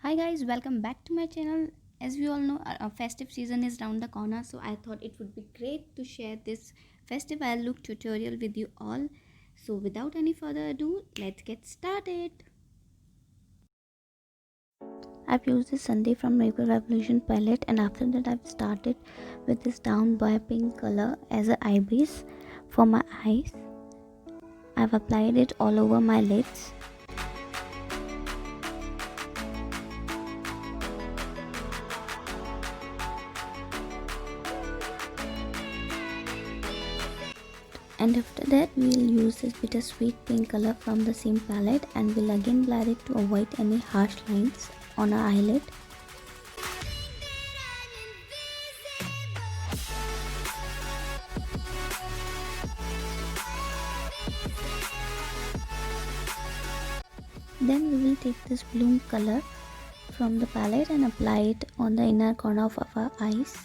Hi guys, welcome back to my channel. As we all know, our festive season is round the corner, so I thought it would be great to share this festive eye look tutorial with you all. So without any further ado, let's get started. I've used this Sunday from Rainbow Revolution palette, and after that I've started with this down by pink color as an eye base for my eyes. I've applied it all over my lids. And after that we'll use this bittersweet pink color from the same palette, and we'll again blend it to avoid any harsh lines on our eyelid. Then we will take this bloom color from the palette and apply it on the inner corner of our eyes.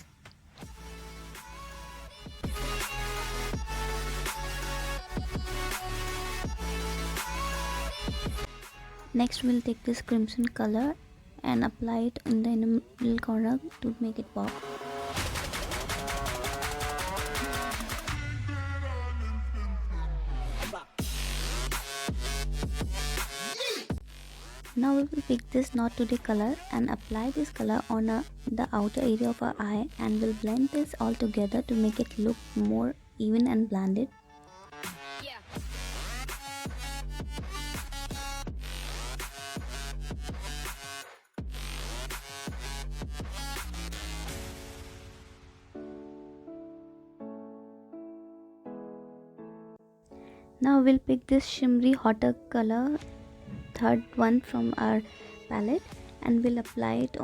Next we'll take this crimson color and apply it in the middle corner to make it pop. Now we will pick this Not Today color and apply this color on the outer area of our eye, and we'll blend this all together to make it look more even and blended. Now we'll pick this shimmery hotter color, third one from our palette, and we'll apply it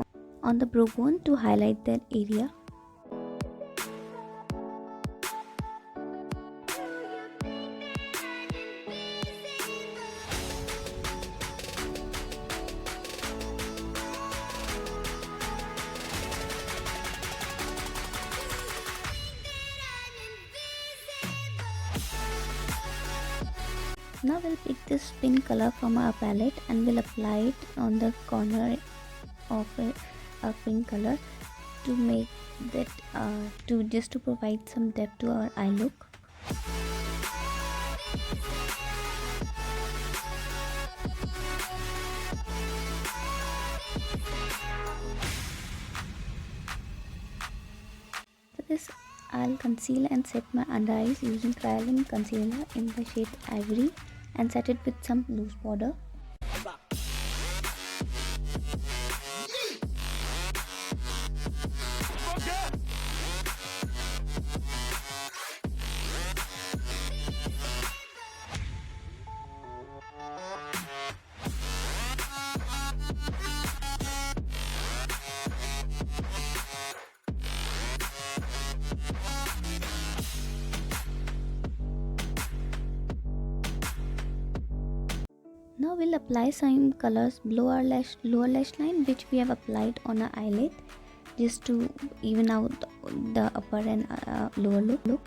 on the brow bone to highlight that area. Now we'll pick this pink color from our palette and we'll apply it on the corner of a pink color to make that to provide some depth to our eye look. For this, I'll conceal and set my under eyes using Crayon concealer in the shade Ivory and set it with some loose powder. Now we'll apply some colors below our lower lash line, which we have applied on our eyelid, just to even out the upper and lower look.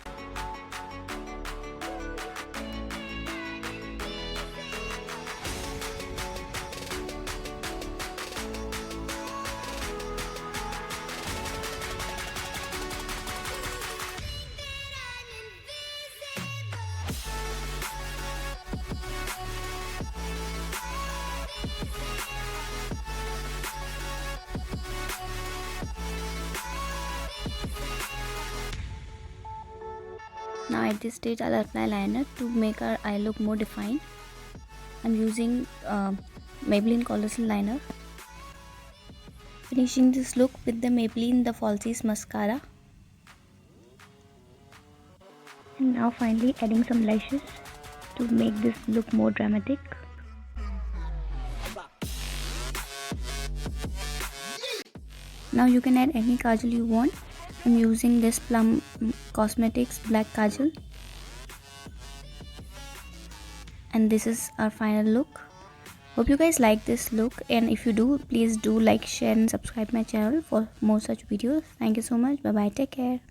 Now at this stage I'll apply liner to make our eye look more defined. I'm using Maybelline Colossal liner. Finishing this look with the Maybelline The Falsies mascara. And now finally adding some lashes to make this look more dramatic. Now you can add any kajal you want. I'm using this Plum Cosmetics black kajal, and this is our final look. Hope you guys like this look, and if you do, please do like, share and subscribe my channel for more such videos. Thank you so much. Bye bye, take care.